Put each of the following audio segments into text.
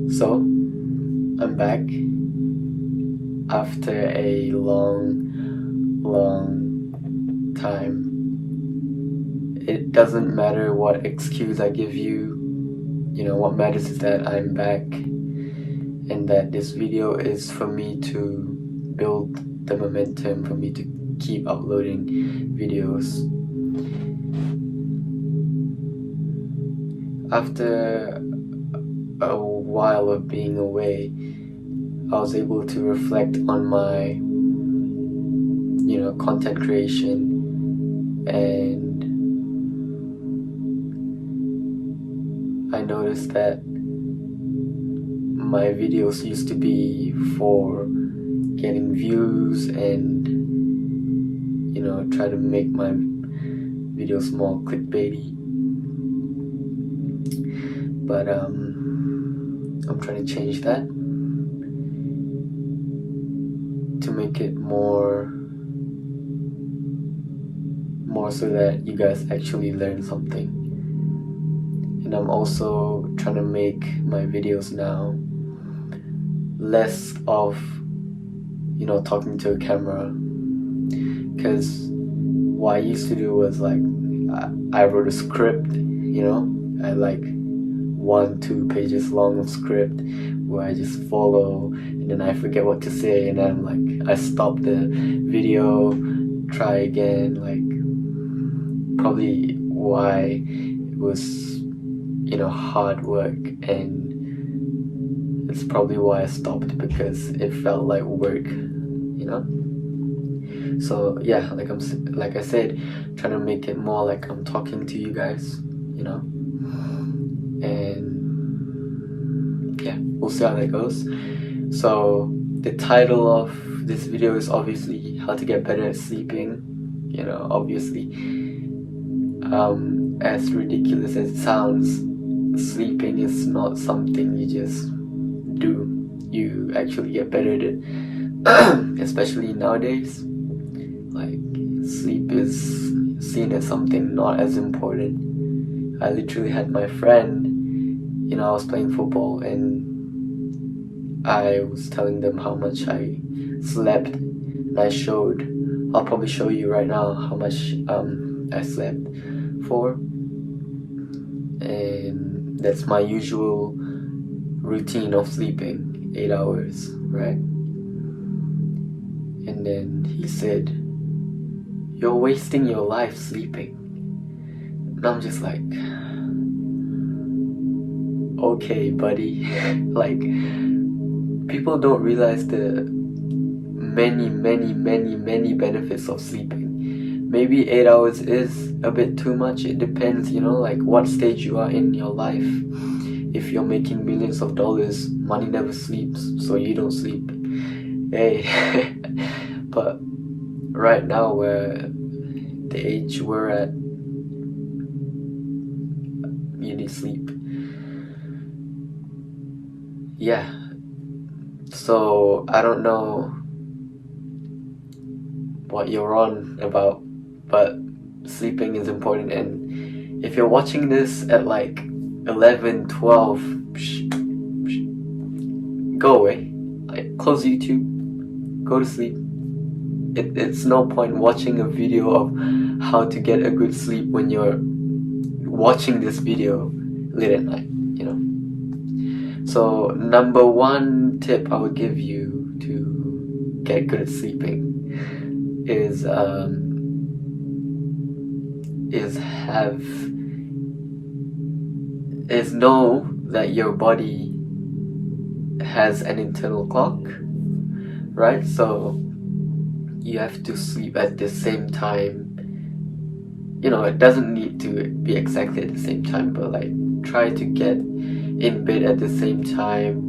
So, I'm back after a long time. It doesn't matter what excuse I give you, what matters is that I'm back and that this video is for me to build the momentum, for me to keep uploading videos. After a while of being away, I was able to reflect on my content creation, and I noticed that my videos used to be for getting views and try to make my videos more clickbaity, but I'm trying to change that to make it more so that you guys actually learn something. And I'm also trying to make my videos now less of talking to a camera, because what I used to do was like I wrote a script, I like 1-2 pages long of script where I just follow, and then I forget what to say, and then I'm like, I stop the video, try again. Like, probably why it was hard work, and it's probably why I stopped, because it felt like work. So yeah, like I said, trying to make it more like I'm talking to you guys, and yeah, we'll see how that goes. So the title of this video is obviously how to get better at sleeping. Obviously, as ridiculous as it sounds, sleeping is not something you just do. You actually get better at it, especially nowadays. Like, sleep is seen as something not as important. I literally had my friend, I was playing football, and I was telling them how much I slept, and I'll probably show you right now how much I slept for, and that's my usual routine of sleeping, 8 hours, right? And then he said, "You're wasting your life sleeping." And I'm just like, okay, buddy. Like, people don't realize the many benefits of sleeping. Maybe 8 hours is a bit too much. It depends, like what stage you are in your life. If you're making millions of dollars, money never sleeps, so you don't sleep. Hey. But right now, we're the age we're at, you need sleep. Yeah. So I don't know what you're on about, but sleeping is important. And if you're watching this at like 11, 12, go away. Like, close YouTube, go to sleep. It's no point watching a video of how to get a good sleep when you're watching this video late at night, So number one tip I would give you to get good at sleeping is know that your body has an internal clock, right? So you have to sleep at the same time. It doesn't need to be exactly at the same time, but like, try to get in bed at the same time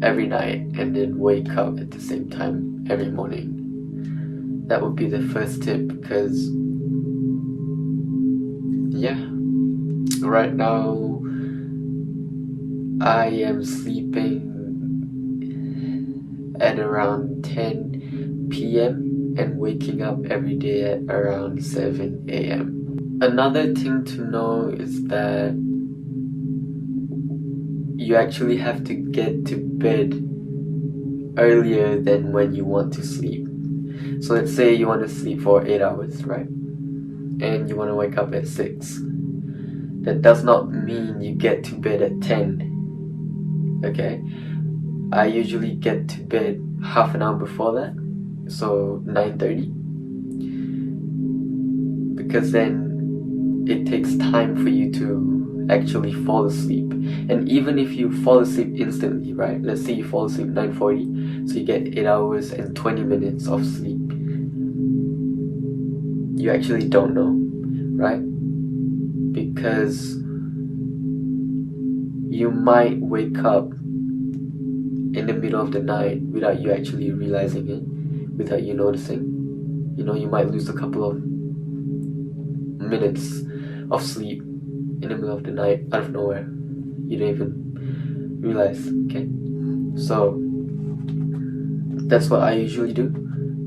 every night, and then wake up at the same time every morning. That would be the first tip, because right now I am sleeping at around 10 p.m. and waking up every day at around 7 a.m. Another thing to know is that you actually have to get to bed earlier than when you want to sleep. So let's say you want to sleep for 8 hours, right? And you want to wake up at 6. That does not mean you get to bed at 10, okay? I usually get to bed half an hour before that, so 9:30, because then it takes time for you to actually fall asleep. And even if you fall asleep instantly, right? Let's say you fall asleep 9:40, so you get 8 hours and 20 minutes of sleep. You actually don't know, right? Because you might wake up in the middle of the night without you actually realizing it, without you noticing. You know, you might lose a couple of minutes of sleep in the middle of the night out of nowhere. You don't even realize, okay? So that's what I usually do.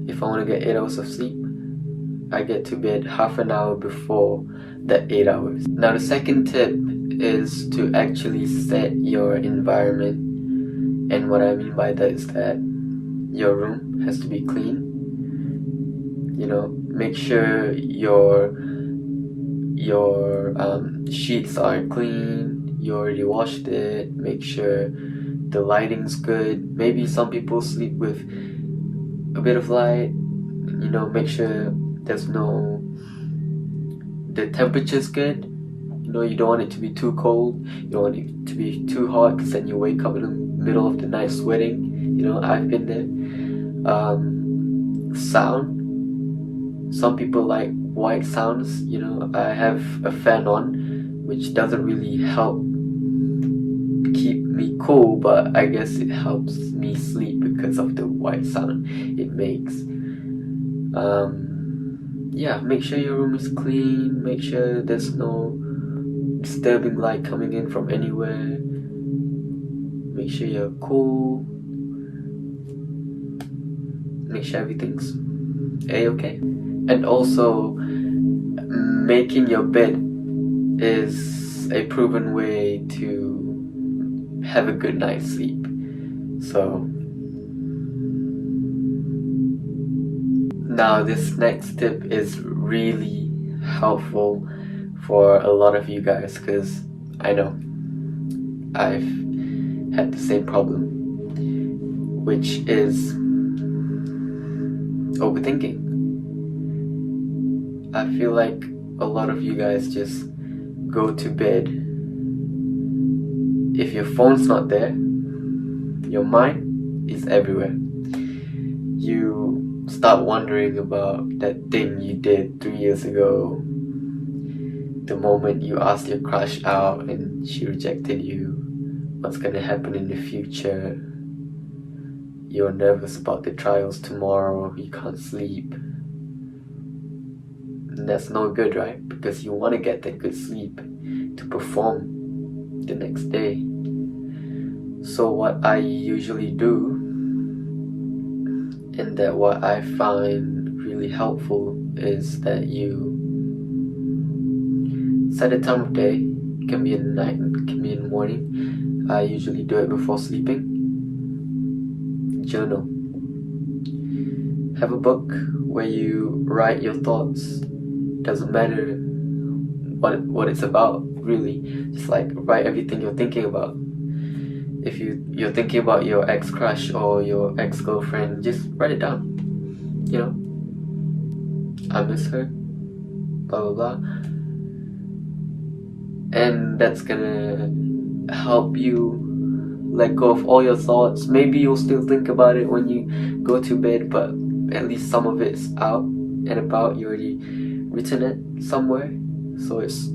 If I want to get 8 hours of sleep, I get to bed half an hour before that 8 hours. Now the second tip is to actually set your environment. And what I mean by that is that your room has to be clean. You know, make sure your sheets are clean. You already washed it. Make sure the lighting's good. Maybe some people sleep with a bit of light. You know, make sure the temperature's good. You know, you don't want it to be too cold. You don't want it to be too hot, because then you wake up in the middle of the night sweating. You know, I've been there. Sound. Some people like white sounds. You know, I have a fan on, which doesn't really help keep me cool, but I guess it helps me sleep because of the white sound it makes. Yeah, make sure your room is clean. Make sure there's no disturbing light coming in from anywhere. Make sure you're cool. Make sure everything's a-okay. And also, making your bed is a proven way to have a good night's sleep. So now this next tip is really helpful for a lot of you guys, because I know I've had the same problem, which is overthinking. I feel like a lot of you guys just go to bed. If your phone's not there, your mind is everywhere. You start wondering about that thing you did 3 years ago, the moment you asked your crush out and she rejected you, what's gonna happen in the future. You're nervous about the trials tomorrow, you can't sleep. And that's no good, right? Because you want to get that good sleep to perform the next day. So what I usually do, and that what I find really helpful, is that you set a time of day. It can be in the night, it can be in the morning. I usually do it before sleeping. Journal. Have a book where you write your thoughts. Doesn't matter what it's about, really. Just like write everything you're thinking about. If you're thinking about your ex-crush or your ex-girlfriend, just write it down. You know, I miss her, blah blah blah. And that's gonna help you let go of all your thoughts. Maybe you'll still think about it when you go to bed, but at least some of it's out and about. You already written it somewhere, so it's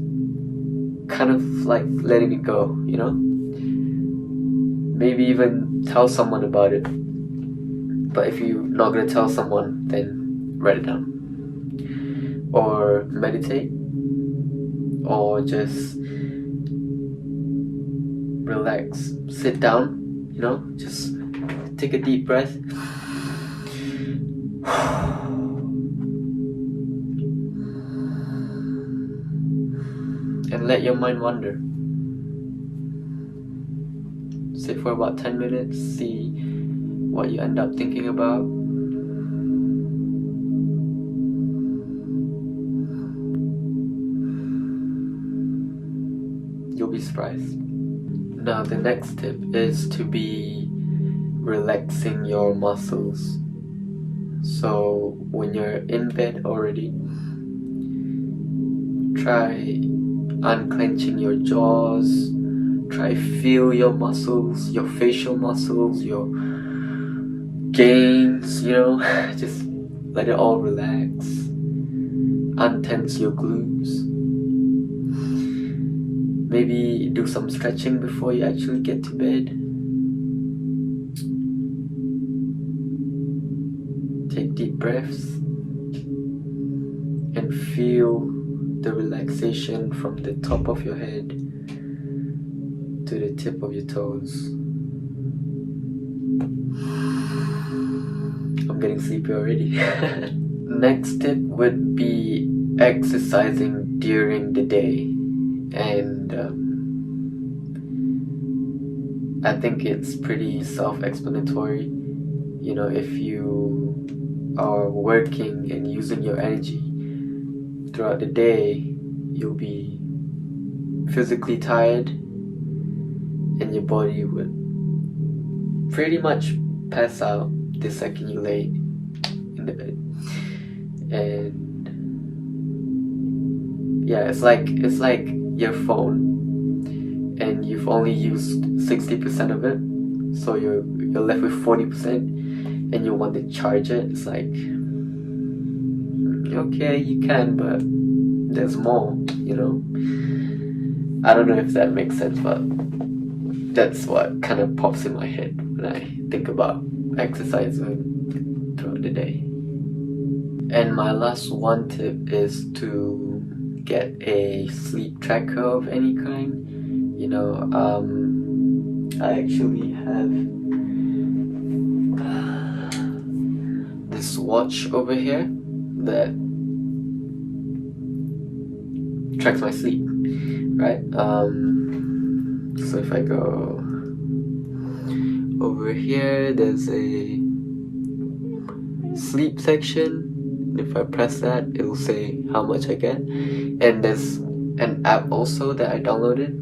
kind of like letting it go, you know? Maybe even tell someone about it. But if you're not gonna tell someone, then write it down. Or meditate, or just relax, sit down, you know, just take a deep breath. And let your mind wander. Sit for about 10 minutes, see what you end up thinking about. You'll be surprised. Now the next tip is to be relaxing your muscles. So when you're in bed already, try unclenching your jaws. Try feel your muscles, your facial muscles, your gains, just let it all relax. Untense your glutes. Maybe do some stretching before you actually get to bed. Take deep breaths and feel the relaxation from the top of your head to the tip of your toes. I'm getting sleepy already. Next tip would be exercising during the day. And I think it's pretty self-explanatory. If you are working and using your energy throughout the day, you'll be physically tired and your body would pretty much pass out the second you lay in the bed. And yeah, it's like your phone and you've only used 60% of it, so you're left with 40% and you want to charge it. It's like, okay, you can, but there's more. I don't know if that makes sense, but that's what kind of pops in my head when I think about exercising throughout the day. And my last one tip is to get a sleep tracker of any kind. I actually have this watch over here that tracks my sleep, right? So if I go over here, there's a sleep section. If I press that, it'll say how much I get. And there's an app also that I downloaded.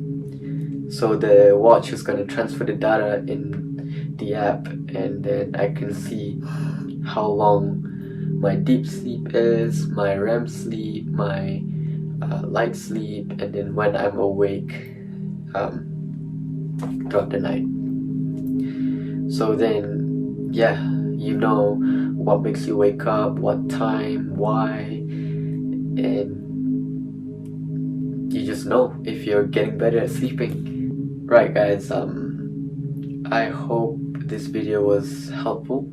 So the watch is going to transfer the data in the app, and then I can see how long my deep sleep is, my REM sleep, my light sleep, and then when I'm awake throughout the night. So then, yeah, what makes you wake up, what time, why, and you just know if you're getting better at sleeping. Right, guys, I hope this video was helpful.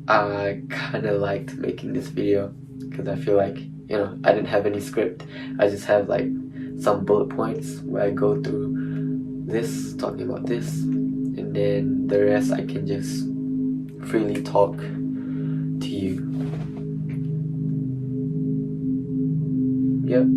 I kind of liked making this video because I feel like, I didn't have any script. I just have like some bullet points where I go through this, talking about this, and then the rest I can just freely talk to you. Yep.